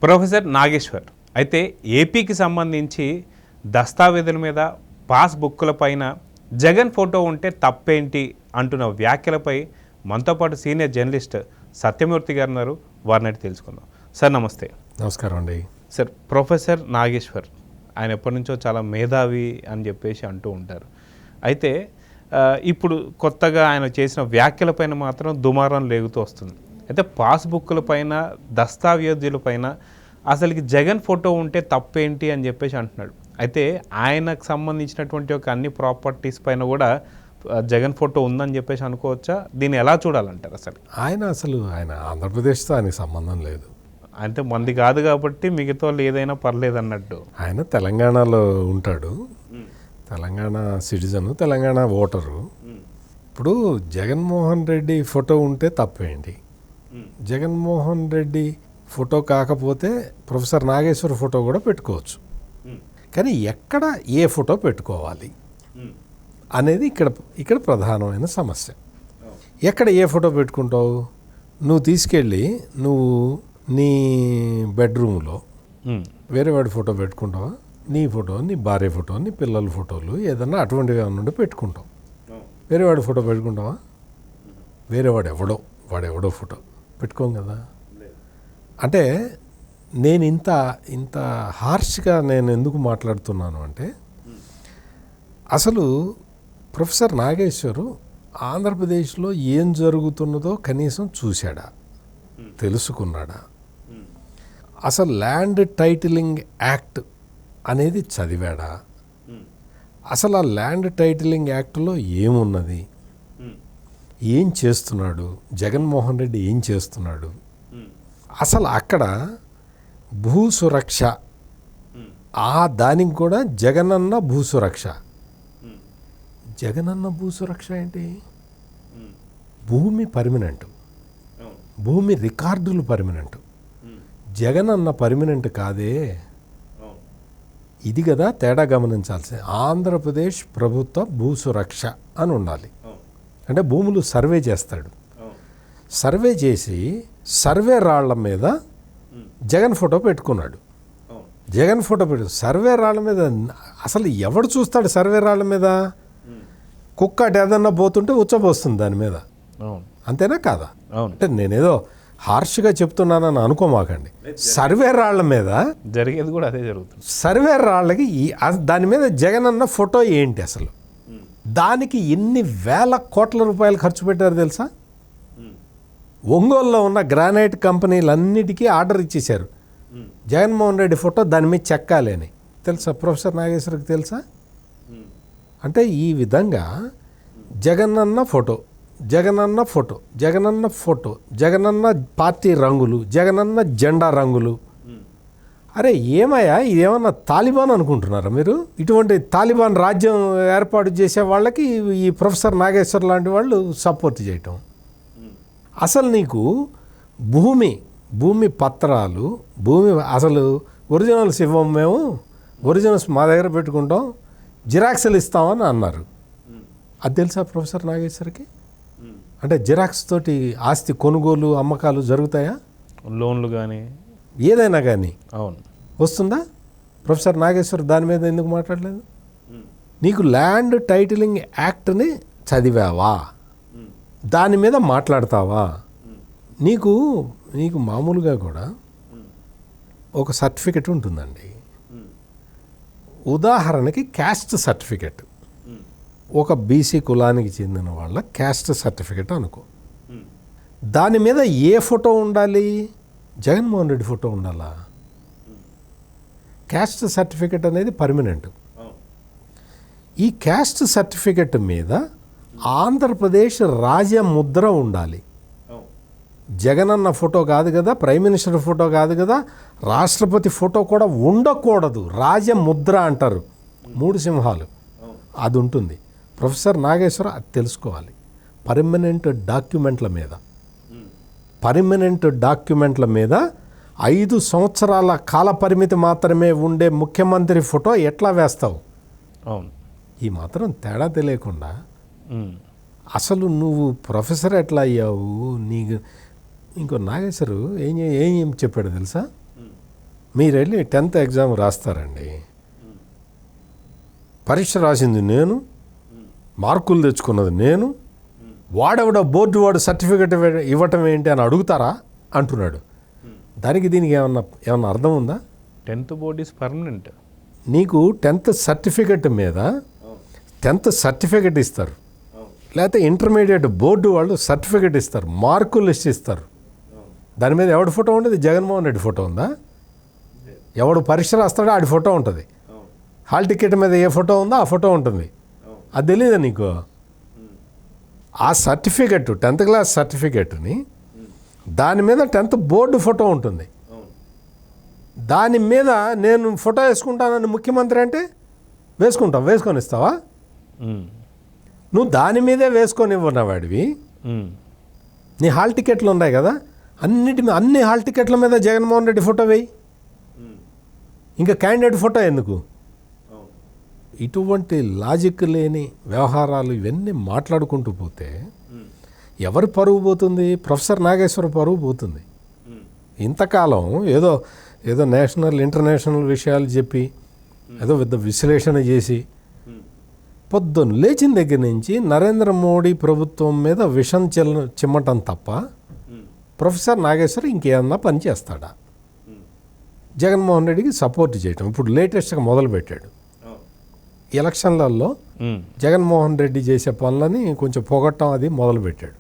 Professor Nageshwar అయితే ఏపీకి సంబంధించి దస్తావేజుల మీద పాస్బుక్ల పైన జగన్ ఫోటో ఉంటే తప్పేంటి అంటున్న వ్యాఖ్యలపై మనతో పాటు సీనియర్ జర్నలిస్ట్ సత్యమూర్తి గారు ఉన్నారు. వారిని తెలుసుకుందాం. సార్ నమస్తే. నమస్కారం అండి. సార్, ప్రొఫెసర్ నాగేశ్వర్ ఆయన ఎప్పటి నుంచో చాలా మేధావి అని చెప్పేసి అంటూ ఉంటారు. అయితే ఇప్పుడు కొత్తగా ఆయన చేసిన వ్యాఖ్యలపైన మాత్రం దుమారం లేగుతూ వస్తుంది. అయితే పాస్బుక్ల పైన దస్తావేజుల పైన అసలుకి జగన్ ఫోటో ఉంటే తప్పేంటి అని చెప్పేసి అంటున్నాడు. అయితే ఆయనకు సంబంధించినటువంటి ఒక అన్ని ప్రాపర్టీస్ పైన కూడా జగన్ ఫోటో ఉందని చెప్పేసి అనుకోవచ్చా? దీన్ని ఎలా చూడాలంటారు? ఆయన ఆంధ్రప్రదేశ్తో ఆయనకి సంబంధం లేదు. అంటే మంది కాదు కాబట్టి మిగతా వాళ్ళు ఏదైనా పర్లేదు అన్నట్టు. ఆయన తెలంగాణలో ఉంటాడు, తెలంగాణ సిటిజన్, తెలంగాణ ఓటరు. ఇప్పుడు జగన్మోహన్ రెడ్డి ఫోటో ఉంటే తప్పేంటి? జగన్మోహన్ రెడ్డి ఫోటో కాకపోతే ప్రొఫెసర్ నాగేశ్వర్ ఫోటో కూడా పెట్టుకోవచ్చు. కానీ ఎక్కడ ఏ ఫోటో పెట్టుకోవాలి అనేది ఇక్కడ ప్రధానమైన సమస్య. ఎక్కడ ఏ ఫోటో పెట్టుకుంటావు? నువ్వు తీసుకెళ్ళి నీ బెడ్రూమ్లో వేరే వాడి ఫోటో పెట్టుకుంటావా? నీ ఫోటో, నీ భార్య ఫోటో, నీ పిల్లల ఫోటోలు ఏదన్నా అటువంటివి నుండి పెట్టుకుంటావు. వేరే వాడి ఫోటో పెట్టుకుంటావా? వాడెవడో ఫోటో పెట్టుకోం కదా. అంటే నేను ఇంత హార్ష్గా నేను ఎందుకు మాట్లాడుతున్నాను అంటే, అసలు ప్రొఫెసర్ నాగేశ్వరు ఆంధ్రప్రదేశ్లో ఏం జరుగుతున్నదో కనీసం చూశాడా, తెలుసుకున్నాడా? అసలు ల్యాండ్ టైటిలింగ్ యాక్ట్ అనేది చదివాడా? అసలు ఆ ల్యాండ్ టైటిలింగ్ యాక్ట్లో ఏమున్నది? ఏం చేస్తున్నాడు జగన్మోహన్ రెడ్డి? ఏం చేస్తున్నాడు? అసలు అక్కడ భూసురక్ష, దానికి కూడా జగనన్న భూసురక్ష. జగనన్న భూసురక్ష ఏంటి? భూమి పర్మినెంట్, భూమి రికార్డులు పర్మినెంట్. జగనన్న పర్మినెంట్ కాదే. ఇది కదా తేడా గమనించాల్సింది. ఆంధ్రప్రదేశ్ ప్రభుత్వ భూసురక్ష అని ఉండాలి. అంటే భూములు సర్వే చేస్తాడు. సర్వే చేసి సర్వే రాళ్ల మీద జగన్ ఫోటో పెట్టుకున్నాడు. జగన్ ఫోటో సర్వే రాళ్ల మీద అసలు ఎవడు చూస్తాడు? సర్వే రాళ్ల మీద కుక్క ఏదన్నా పోతుంటే ఉచ్చబోస్తుంది దాని మీద. అంతేనా కాదా? అంటే నేనేదో హార్ష్గా చెప్తున్నానని అనుకోమాకండి. సర్వే రాళ్ల మీద జరిగేది కూడా అదే జరుగుతుంది. సర్వే రాళ్ళకి దాని మీద జగన్ అన్న ఫోటో ఏంటి? అసలు దానికి ఎన్ని వేల కోట్ల రూపాయలు ఖర్చు పెట్టారు తెలుసా? ఒంగోలులో ఉన్న గ్రానైట్ కంపెనీలన్నిటికీ ఆర్డర్ ఇచ్చేశారు, జగన్మోహన్ రెడ్డి ఫోటో దాని మీద చెక్కాలి అని. తెలుసా ప్రొఫెసర్ నాగేశ్వర్కి? తెలుసా? అంటే ఈ విధంగా Jagananna photo, Jagananna photo, Jagananna photo, Jagananna party రంగులు, జగనన్న జెండా రంగులు. అరే ఏమయ్యా, ఇదేమన్నా తాలిబాన్ అనుకుంటున్నారా మీరు? ఇటువంటి తాలిబాన్ రాజ్యం ఏర్పాటు చేసే వాళ్ళకి ఈ ప్రొఫెసర్ నాగేశ్వర్ లాంటి వాళ్ళు సపోర్ట్ చేయటం. అసలు నీకు భూమి పత్రాలు, అసలు ఒరిజినల్స్ ఇవ్వం మేము, ఒరిజినల్స్ మా దగ్గర పెట్టుకుంటాం, జిరాక్స్లు ఇస్తామని అన్నారు. అది తెలుసా ప్రొఫెసర్ నాగేశ్వర్కి? అంటే జిరాక్స్ తోటి ఆస్తి కొనుగోలు అమ్మకాలు జరుగుతాయా? లోన్లు కానీ ఏదైనా కానీ అవును వస్తుందా? ప్రొఫెసర్ నాగేశ్వర్ దాని మీద ఎందుకు మాట్లాడలేదు? నీకు ల్యాండ్ టైటిలింగ్ యాక్ట్ని చదివావా? దాని మీద మాట్లాడతావా? నీకు మామూలుగా కూడా ఒక సర్టిఫికెట్ ఉంటుందండి. ఉదాహరణకి క్యాస్ట్ సర్టిఫికెట్. ఒక బీసీ కులానికి చెందిన వాళ్ళ క్యాస్ట్ సర్టిఫికెట్ అనుకో. దాని మీద ఏ ఫోటో ఉండాలి? జగన్మోహన్ రెడ్డి ఫోటో ఉండాలా? క్యాస్ట్ సర్టిఫికెట్ అనేది పర్మనెంట్. ఈ క్యాస్ట్ సర్టిఫికెట్ మీద ఆంధ్రప్రదేశ్ రాజముద్ర ఉండాలి. జగనన్న ఫోటో కాదు కదా, ప్రైమ్ మినిస్టర్ ఫోటో కాదు కదా, రాష్ట్రపతి ఫోటో కూడా ఉండకూడదు. రాజముద్ర అంటారు, 3 సింహాలు, అది ఉంటుంది. ప్రొఫెసర్ నాగేశ్వర అది తెలుసుకోవాలి. పర్మనెంట్ డాక్యుమెంట్ల మీద 5 సంవత్సరాల కాల పరిమితి మాత్రమే ఉండే ముఖ్యమంత్రి ఫోటో ఎట్లా వేస్తావు? అవును. ఈ మాత్రం తేడా తెలియకుండా అసలు నువ్వు ప్రొఫెసర్ ఎట్లా అయ్యావు? నీకు ఇంకో నాగేశ్వరు ఏం చెప్పాడు తెలుసా? మీరు వెళ్ళి 10th ఎగ్జామ్ రాస్తారండి, పరీక్ష రాసింది నేను, మార్కులు తెచ్చుకున్నది నేను, వాడెవడో బోర్డు వాడు సర్టిఫికెట్ ఇవ్వటం ఏంటి అని అడుగుతారా అంటున్నాడు. దానికి దీనికి ఏమన్నా అర్థం ఉందా? 10th board is permanent. నీకు 10th సర్టిఫికెట్ మీద 10th సర్టిఫికెట్ ఇస్తారు, లేకపోతే ఇంటర్మీడియట్ బోర్డు వాళ్ళు సర్టిఫికెట్ ఇస్తారు, మార్కులు లిస్ట్ ఇస్తారు. దాని మీద ఎవడి ఫోటో ఉంటుంది? జగన్మోహన్ రెడ్డి ఫోటో ఉందా? ఎవడు పరీక్ష రాస్తాడో ఆడి ఫోటో ఉంటుంది. హాల్ టికెట్ మీద ఏ ఫోటో ఉందో ఆ ఫోటో ఉంటుంది. అది తెలియదా నీకు? ఆ సర్టిఫికెట్ 10th క్లాస్ సర్టిఫికెట్ని దాని మీద 10th బోర్డు ఫోటో ఉంటుంది. దాని మీద నేను ఫోటో వేసుకుంటానని ముఖ్యమంత్రి అంటే వేసుకొని ఇస్తావా? నువ్వు దాని మీదే వేసుకొని ఇవ్వనవాడివి. నీ హాల్ టికెట్లు ఉన్నాయి కదా, అన్ని హాల్ టికెట్ల మీద జగన్మోహన్ రెడ్డి ఫోటో వేయి. ఇంకా క్యాండిడేట్ ఫోటో ఎందుకు? ఇటువంటి లాజిక్ లేని వ్యవహారాలు ఇవన్నీ మాట్లాడుకుంటూ పోతే ఎవరి పరువు పోతుంది? ప్రొఫెసర్ నాగేశ్వర పరువు పోతుంది. ఇంతకాలం ఏదో నేషనల్ ఇంటర్నేషనల్ విషయాలు చెప్పి ఏదో పెద్ద విశ్లేషణ చేసి పొద్దున్న లేచిన దగ్గర నుంచి నరేంద్ర మోడీ ప్రభుత్వం మీద విషం చిమ్మటం తప్ప ప్రొఫెసర్ నాగేశ్వర్ ఇంకేమన్నా పని చేస్తాడా? జగన్మోహన్ రెడ్డికి సపోర్ట్ చేయటం ఇప్పుడు లేటెస్ట్గా మొదలుపెట్టాడు. ఎలక్షన్లలో జగన్మోహన్ రెడ్డి చేసే పనులని కొంచెం పొగట్టం అది మొదలుపెట్టాడు.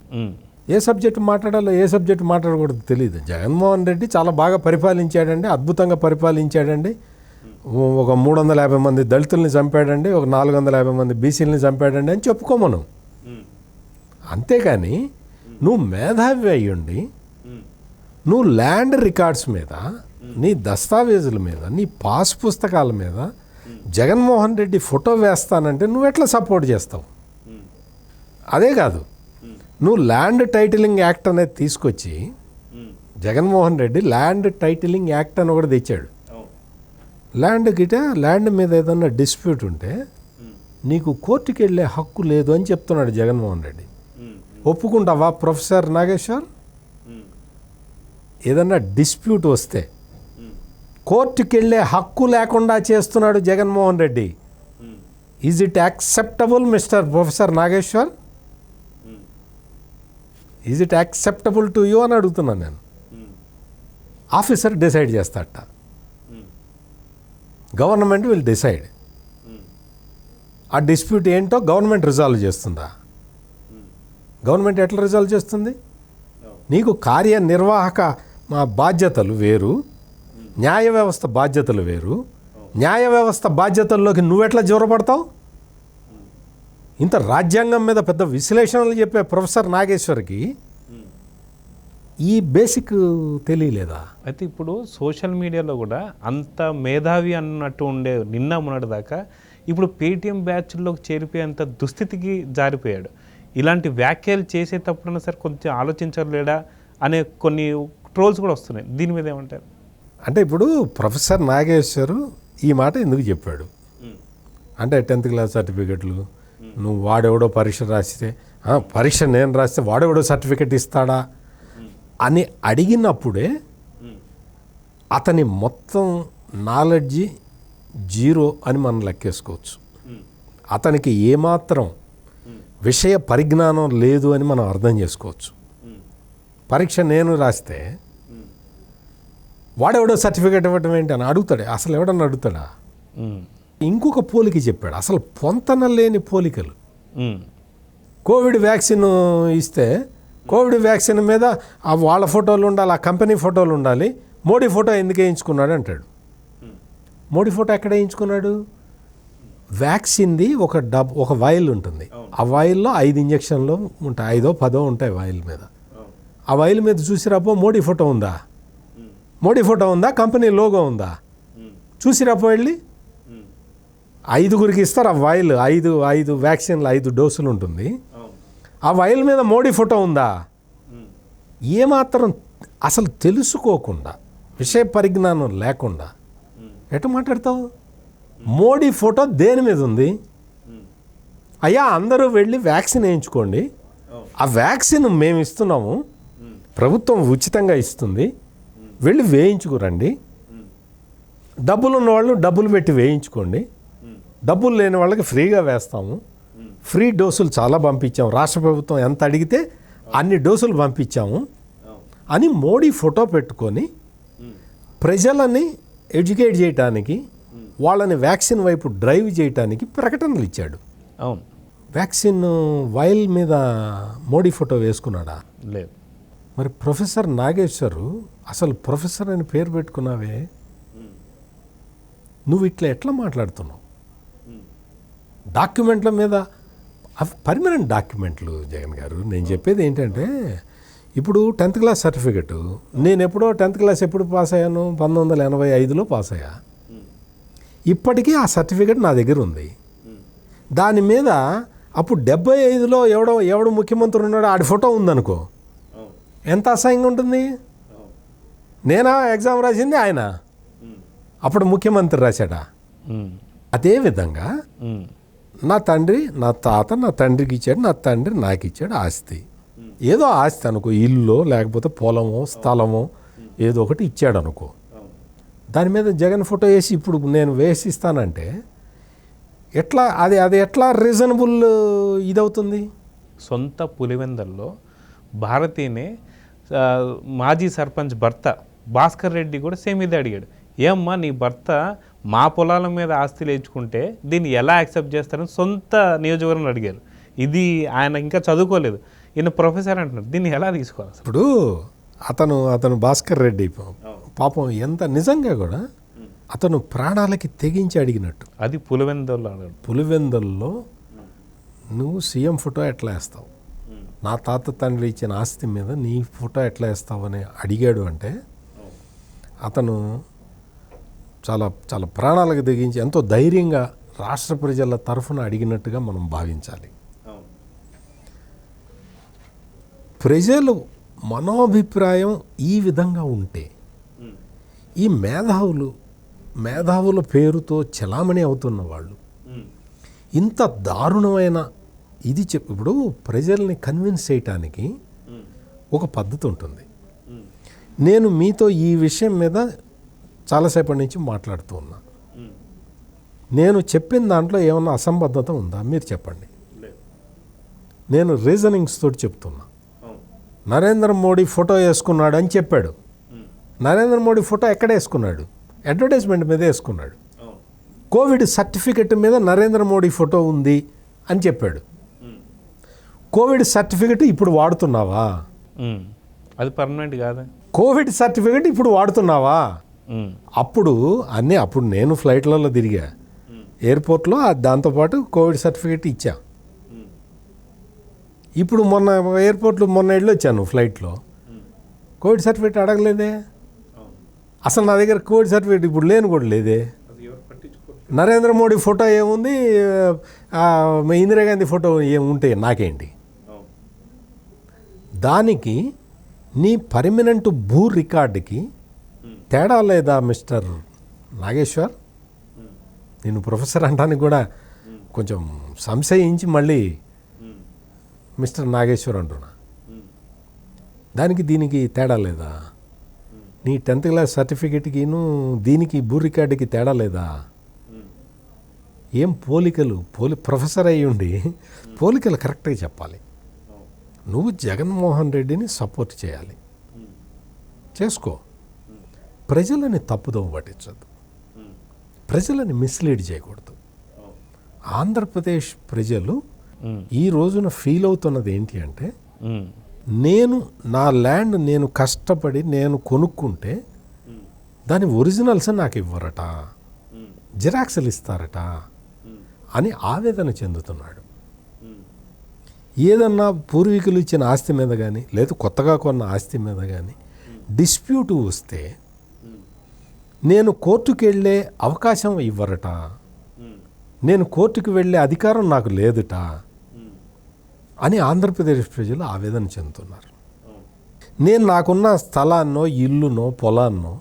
ఏ సబ్జెక్టు మాట్లాడాలో ఏ సబ్జెక్టు మాట్లాడకూడదు తెలియదు. జగన్మోహన్ రెడ్డి చాలా బాగా పరిపాలించాడండి, అద్భుతంగా పరిపాలించాడండి. ఒక 350 మంది దళితుల్ని చంపాడండి, ఒక 450 మంది బీసీలని చంపాడండి అని చెప్పుకోమను. అంతేకాని నువ్వు మేధావి అయ్యుండి నువ్వు ల్యాండ్ రికార్డ్స్ మీద, నీ దస్తావేజుల మీద, నీ పాస్ పుస్తకాల మీద జగన్మోహన్ రెడ్డి ఫోటో వేస్తానంటే నువ్వు ఎట్లా సపోర్ట్ చేస్తావు? అదే కాదు, నువ్వు ల్యాండ్ టైటిలింగ్ యాక్ట్ అనేది తీసుకొచ్చి Jaganmohan Reddy land titling act అని ఒకటి తెచ్చాడు. ల్యాండ్ మీద ఏదన్నా డిస్ప్యూట్ ఉంటే నీకు కోర్టుకి వెళ్ళే హక్కు లేదు అని చెప్తున్నాడు జగన్మోహన్ రెడ్డి. ఒప్పుకుంటావా ప్రొఫెసర్ నాగేశ్వర్? ఏదన్నా డిస్ప్యూట్ వస్తే కోర్టుకి వెళ్ళే హక్కు లేకుండా చేస్తున్నాడు Jaganmohan Reddy. Is it acceptable mister professor Nageswar? Is it acceptable to you అని అడుగుతున్నాను నేను. ఆఫీసర్ డిసైడ్ చేస్తాడట, గవర్నమెంట్ విల్ డిసైడ్. ఆ డిస్ప్యూట్ ఏంటో గవర్నమెంట్ రిజాల్వ్ చేస్తుందా? గవర్నమెంట్ ఎట్లా రిజాల్వ్ చేస్తుంది? నీకు కార్యనిర్వాహక బాధ్యతలు వేరు, న్యాయ వ్యవస్థ బాధ్యతలు వేరు. న్యాయ వ్యవస్థ బాధ్యతల్లోకి నువ్వెట్లా జోరపడతావు? ఇంత రాజ్యాంగం మీద పెద్ద విశ్లేషణలు చెప్పే ప్రొఫెసర్ నాగేశ్వర్కి ఈ బేసిక్ తెలియలేదా? అయితే ఇప్పుడు సోషల్ మీడియాలో కూడా అంత మేధావి అన్నట్టు ఉండే నిన్న మొన్నటి దాకా ఇప్పుడు పేటీఎం బ్యాచ్ల్లోకి చేరిపోయేంత దుస్థితికి జారిపోయాడు. ఇలాంటి వ్యాఖ్యలు చేసేటప్పుడైనా సరే కొంచెం ఆలోచించలేడా అనే కొన్ని ట్రోల్స్ కూడా వస్తున్నాయి. దీని మీద ఏమంటారు? అంటే ఇప్పుడు ప్రొఫెసర్ నాగేశ్వర్ ఈ మాట ఎందుకు చెప్పాడు అంటే 10th క్లాస్ సర్టిఫికెట్లు నువ్వు వాడెవడో పరీక్ష రాస్తే పరీక్ష నేను రాస్తే వాడెవడో సర్టిఫికెట్ ఇస్తాడా అని అడిగినప్పుడే అతని మొత్తం నాలెడ్జి 0 అని మనం లెక్కేసుకోవచ్చు. అతనికి ఏమాత్రం విషయ పరిజ్ఞానం లేదు అని మనం అర్థం చేసుకోవచ్చు. పరీక్ష నేను రాస్తే వాడెవడో సర్టిఫికేట్ ఇవ్వటం ఏంటి అని అడుగుతాడే? అసలు ఎవడన్నా అడుగుతాడా? ఇంకొక పోలిక చెప్పాడు, అసలు పొంతన లేని పోలికలు. కోవిడ్ వ్యాక్సిన్ ఇస్తే కోవిడ్ వ్యాక్సిన్ మీద వాళ్ళ ఫోటోలు ఉండాలి, ఆ కంపెనీ ఫోటోలు ఉండాలి, మోడీ ఫోటో ఎందుకు వేయించుకున్నాడు అంటాడు. మోడీ ఫోటో ఎక్కడ వేయించుకున్నాడు? వ్యాక్సిన్ది ఒక వాయిల్ ఉంటుంది, ఆ వాయిల్లో 5 ఇంజక్షన్లు ఉంటాయి, 5 10 ఉంటాయి వాయిల్ మీద. ఆ వాయిల్ మీద చూసిరాపో మోడీ ఫోటో ఉందా? మోడీ ఫోటో ఉందా? కంపెనీ లోగో ఉందా? చూసిరాపో వెళ్ళి. 5గురికి ఇస్తారు ఆ వాయిల్, 5 వ్యాక్సిన్లు 5 డోసులు ఉంటుంది. ఆ వాయిల్ మీద మోడీ ఫోటో ఉందా? ఏమాత్రం అసలు తెలుసుకోకుండా, విషయ పరిజ్ఞానం లేకుండా ఎటు మాట్లాడతావు? మోడీ ఫోటో దేని మీద ఉంది? అయ్యా అందరూ వెళ్ళి వ్యాక్సిన్ వేయించుకోండి, ఆ వ్యాక్సిన్ మేము ఇస్తున్నాము, ప్రభుత్వం ఉచితంగా ఇస్తుంది, వెళ్ళి వేయించుకురండి. డబ్బులు ఉన్న వాళ్ళు డబ్బులు పెట్టి వేయించుకోండి, డబ్బులు లేని వాళ్ళకి ఫ్రీగా వేస్తాము, ఫ్రీ డోసులు చాలా పంపించాము, రాష్ట్ర ప్రభుత్వం ఎంత అడిగితే అన్ని డోసులు పంపించాము అని మోడీ ఫోటో పెట్టుకొని ప్రజలని ఎడ్యుకేట్ చేయడానికి, వాళ్ళని వ్యాక్సిన్ వైపు డ్రైవ్ చేయడానికి ప్రకటనలు ఇచ్చాడు. అవును. వ్యాక్సిన్ వైల్ మీద మోడీ ఫోటో వేసుకున్నాడా? లేదు. మరి ప్రొఫెసర్ నాగేశ్వరు అసలు ప్రొఫెసర్ అని పేరు పెట్టుకున్నావే, నువ్వు ఇట్లా ఎట్లా మాట్లాడుతున్నావు? డాక్యుమెంట్ల మీద పర్మనెంట్ డాక్యుమెంట్లు జగన్ గారు. నేను చెప్పేది ఏంటంటే, ఇప్పుడు 10th క్లాస్ సర్టిఫికెట్, నేను ఎప్పుడో 10th క్లాస్ ఎప్పుడు పాస్ అయ్యాను? 1985లో పాస్ అయ్యా. ఇప్పటికీ ఆ సర్టిఫికెట్ నా దగ్గర ఉంది. దాని మీద అప్పుడు 75లో ఎవడు ముఖ్యమంత్రి ఉన్నాడో ఆడి ఫోటో ఉందనుకో, ఎంత అసహ్యంగా ఉంటుంది. నేనా ఎగ్జామ్ రాసింది, ఆయన అప్పుడు ముఖ్యమంత్రి రాశాడా? అదేవిధంగా నా తండ్రి, నా తాత నా తండ్రికి ఇచ్చాడు, నా తండ్రి నాకు ఇచ్చాడు ఆస్తి. ఏదో ఆస్తి అనుకో, ఇల్లు లేకపోతే పొలమో స్థలమో ఏదో ఒకటి ఇచ్చాడు అనుకో, దాని మీద జగన్ ఫోటో వేసి ఇప్పుడు నేను వేసిస్తానంటే ఎట్లా? అది ఎట్లా రీజనబుల్ ఇదవుతుంది? సొంత పులివెందల్లో భారతీనే మాజీ సర్పంచ్ భర్త భాస్కర్ రెడ్డి కూడా సేమ్ ఇదే అడిగాడు. ఏమ్మా నీ భర్త మా పొలాల మీద ఆస్తి లేచుకుంటే దీన్ని ఎలా యాక్సెప్ట్ చేస్తారని సొంత నియోజకవర్గంలో అడిగారు. ఇది ఆయన ఇంకా చదువుకోలేదు, ఈయన ప్రొఫెసర్ అంటున్నారు, దీన్ని ఎలా తీసుకోవాలి? ఇప్పుడు అతను భాస్కర్ రెడ్డి పాపం ఎంత నిజంగా కూడా అతను ప్రాణాలకి తెగించి అడిగినట్టు. అది పులివెందుల్లో అన్నాడు. పులివెందుల్లో నువ్వు సీఎం ఫోటో ఎట్లా వేస్తావు, నా తాత తండ్రి ఇచ్చిన ఆస్తి మీద నీ ఫోటో ఎట్లా వేస్తావు అని అడిగాడు అంటే అతను చాలా చాలా ప్రాణాలకు తెగించి ఎంతో ధైర్యంగా రాష్ట్ర ప్రజల తరఫున అడిగినట్టుగా మనం భావించాలి. ప్రజలు మనోభిప్రాయం ఈ విధంగా ఉంటే ఈ మేధావుల పేరుతో చలామణి అవుతున్న వాళ్ళు ఇంత దారుణమైన ఇది ఇప్పుడు ప్రజల్ని కన్విన్స్ చేయటానికి ఒక పద్ధతి ఉంటుంది. నేను మీతో ఈ విషయం మీద చాలాసేపటి నుంచి మాట్లాడుతూ ఉన్నా. నేను చెప్పిన దాంట్లో ఏమన్నా అసంబద్ధత ఉందా మీరు చెప్పండి. నేను రీజనింగ్స్ తోటి చెప్తున్నా. నరేంద్ర మోడీ ఫోటో వేసుకున్నాడు అని చెప్పాడు. నరేంద్ర మోడీ ఫోటో ఎక్కడ వేసుకున్నాడు? అడ్వర్టైజ్మెంట్ మీద వేసుకున్నాడు. కోవిడ్ సర్టిఫికెట్ మీద నరేంద్ర మోడీ ఫోటో ఉంది అని చెప్పాడు. కోవిడ్ సర్టిఫికెట్ ఇప్పుడు వాడుతున్నావా? అది పర్మనెంట్ కాదా? కోవిడ్ సర్టిఫికెట్ ఇప్పుడు వాడుతున్నావా? అప్పుడు నేను ఫ్లైట్లలో తిరిగా, ఎయిర్పోర్ట్లో దాంతోపాటు కోవిడ్ సర్టిఫికెట్ ఇచ్చా. ఇప్పుడు మొన్న వెళ్ళి వచ్చాను ఫ్లైట్లో, కోవిడ్ సర్టిఫికెట్ అడగలేదే. అసలు నా దగ్గర కోవిడ్ సర్టిఫికెట్ ఇప్పుడు లేని కూడా లేదే. నరేంద్ర మోడీ ఫోటో ఏముంది, ఇందిరాగాంధీ ఫోటో ఏముంటే నాకేంటి? దానికి నీ పర్మనెంట్ భూ రికార్డుకి తేడా లేదా మిస్టర్ నాగేశ్వర్? నేను ప్రొఫెసర్ అంటానికి కూడా కొంచెం సంశయించి మళ్ళీ మిస్టర్ నాగేశ్వర్ అంటున్నా. దానికి తేడా లేదా? నీ 10th క్లాస్ సర్టిఫికెట్కిను దీనికి భూ రికార్డుకి తేడా లేదా? ఏం పోలికలు? ప్రొఫెసర్ అయ్యి ఉండి పోలికలు కరెక్ట్గా చెప్పాలి. నువ్వు జగన్మోహన్ రెడ్డిని సపోర్ట్ చేయాలి, చేసుకో. ప్రజలని తప్పుదోవ పట్టించద్దు, ప్రజలని మిస్లీడ్ చేయకూడదు. ఆంధ్రప్రదేశ్ ప్రజలు ఈ రోజున ఫీల్ అవుతున్నది ఏంటి అంటే, నేను నా ల్యాండ్ నేను కష్టపడి నేను కొనుక్కుంటే దాని ఒరిజినల్స్ నాకు ఇవ్వరట, జిరాక్స్లు ఇస్తారట అని ఆవేదన చెందుతున్నాడు. ఏదన్నా పూర్వీకులు ఇచ్చిన ఆస్తి మీద కానీ లేదు కొత్తగా కొన్న ఆస్తి మీద కానీ డిస్ప్యూట్ వస్తే నేను కోర్టుకు వెళ్ళే అవకాశం ఇవ్వరట, నేను కోర్టుకు వెళ్ళే అధికారం నాకు లేదుట అని ఆంధ్రప్రదేశ్ ప్రజలు ఆవేదన చెందుతున్నారు. నేను నాకున్న స్థలాన్నో ఇల్లునో పొలాన్నో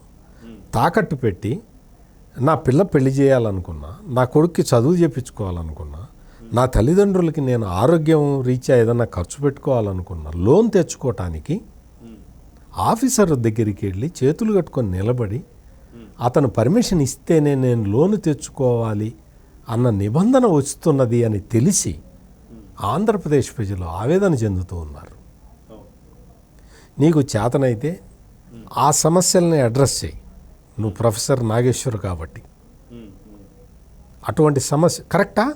తాకట్టు పెట్టి నా పిల్ల పెళ్లి చేయాలనుకున్నా, నా కొడుక్కి చదువు చేయించుకోవాలనుకున్నా, నా తల్లిదండ్రులకి నేను ఆరోగ్యం రీత్యా ఏదన్నా ఖర్చు పెట్టుకోవాలనుకున్నా, లోన్ తెచ్చుకోవటానికి ఆఫీసర్ దగ్గరికి వెళ్ళి చేతులు కట్టుకొని నిలబడి అతను పర్మిషన్ ఇస్తేనే నేను లోను తెచ్చుకోవాలి అన్న నిబంధన వస్తున్నది అని తెలిసి ఆంధ్రప్రదేశ్ ప్రజలు ఆవేదన చెందుతూ ఉన్నారు. నీకు చేతనైతే ఆ సమస్యల్ని అడ్రస్ చేయి. నువ్వు ప్రొఫెసర్ నాగేశ్వర్ కాబట్టి. అటువంటి సమస్య కరెక్టా?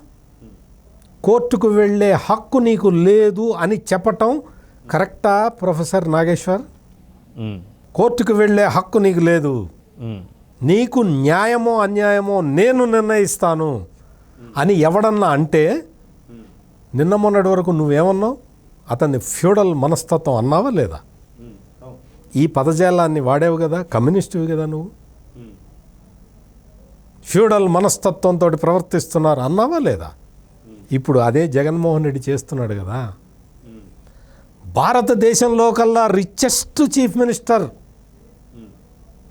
కోర్టుకు వెళ్ళే హక్కు నీకు లేదు అని చెప్పటం కరెక్టా ప్రొఫెసర్ నాగేశ్వర్? కోర్టుకు వెళ్ళే హక్కు నీకు లేదు. నీకు న్యాయమో అన్యాయమో నేను నిర్ణయిస్తాను అని ఎవడన్నా అంటే నిన్న మొన్నటి వరకు నువ్వేమన్నావు? అతన్ని ఫ్యూడల్ మనస్తత్వం అన్నావా లేదా? ఈ పదజాలాన్ని వాడేవు కదా, కమ్యూనిస్టువి కదా నువ్వు. ఫ్యూడల్ మనస్తత్వంతో ప్రవర్తిస్తున్నారు అన్నావా లేదా? ఇప్పుడు అదే జగన్మోహన్ రెడ్డి చేస్తున్నాడు కదా. భారతదేశంలో కల్లా richest chief minister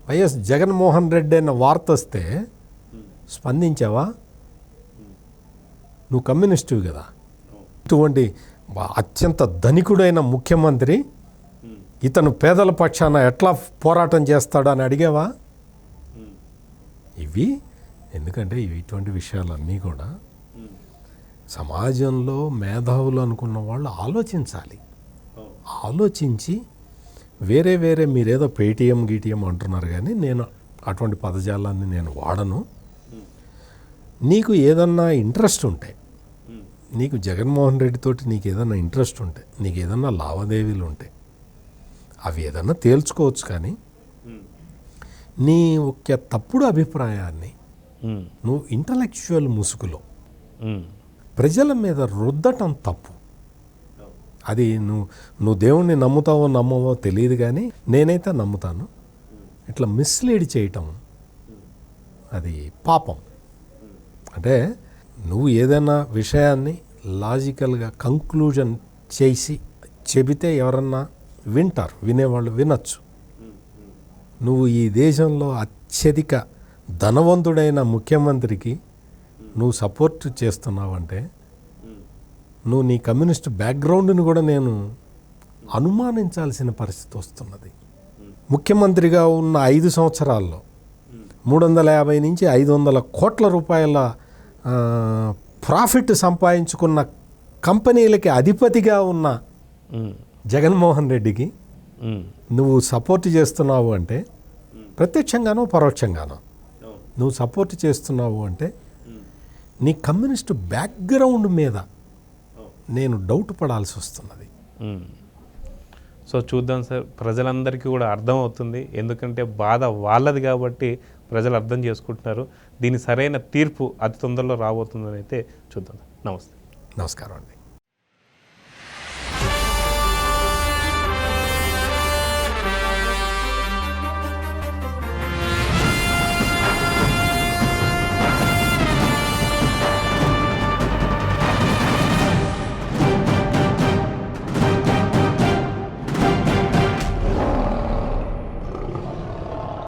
YS Jaganmohan Reddy అన్న వార్త వస్తే స్పందించావా? నువ్వు కమ్యూనిస్టువి కదా. ఇటువంటి అత్యంత ధనికుడైన ముఖ్యమంత్రి ఇతను పేదల పక్షాన ఎట్లా పోరాటం చేస్తాడు అని అడిగావా? ఇవి ఎందుకంటే ఇటువంటి విషయాలన్నీ కూడా సమాజంలో మేధావులు అనుకున్న వాళ్ళు ఆలోచించాలి. ఆలోచించి వేరే మీరేదో పేటీఎం గీటీఎం అంటున్నారు కానీ నేను అటువంటి పదజాలాన్ని నేను వాడను. నీకు ఏదన్నా ఇంట్రెస్ట్ ఉంటే, నీకు జగన్మోహన్ రెడ్డితోటి నీకు ఏదన్నా ఇంట్రెస్ట్ ఉంటే, నీకు ఏదన్నా లావాదేవీలు ఉంటే అవి ఏదన్నా తేల్చుకోవచ్చు. కానీ నీ ఒక తప్పుడు అభిప్రాయాన్ని నువ్వు ఇంటలెక్చువల్ ముసుగులో ప్రజల మీద రుద్దటం తప్పు. అది నువ్వు దేవుణ్ణి నమ్ముతావో నమ్మవో తెలియదు కానీ నేనైతే నమ్ముతాను. ఇట్లా మిస్లీడ్ చేయటం అది పాపం. అంటే నువ్వు ఏదైనా విషయాన్ని లాజికల్గా కంక్లూజన్ చేసి చెబితే ఎవరన్నా వింటారు, వినేవాళ్ళు వినొచ్చు. నువ్వు ఈ దేశంలో అత్యధిక ధనవంతుడైన ముఖ్యమంత్రికి నువ్వు సపోర్ట్ చేస్తున్నావంటే నువ్వు నీ కమ్యూనిస్ట్ బ్యాక్గ్రౌండ్ని కూడా నేను అనుమానించాల్సిన పరిస్థితి వస్తున్నది. ముఖ్యమంత్రిగా ఉన్న 5 సంవత్సరాల్లో 350 నుంచి 500 కోట్ల రూపాయల ప్రాఫిట్ సంపాదించుకున్న కంపెనీలకి అధిపతిగా ఉన్న జగన్మోహన్ రెడ్డికి నువ్వు సపోర్ట్ చేస్తున్నావు అంటే ప్రత్యక్షంగానో పరోక్షంగానో నువ్వు సపోర్ట్ చేస్తున్నావు అంటే నీ కమ్యూనిస్ట్ బ్యాక్గ్రౌండ్ మీద నేను డౌట్ పడాల్సి వస్తున్నది. సో చూద్దాం సార్, ప్రజలందరికీ కూడా అర్థమవుతుంది. ఎందుకంటే బాధ వాళ్ళది కాబట్టి ప్రజలు అర్థం చేసుకుంటున్నారు. దీని సరైన తీర్పు అతి తొందరలో రాబోతుందని అయితే చూద్దాం. నమస్తే. నమస్కారం అండి.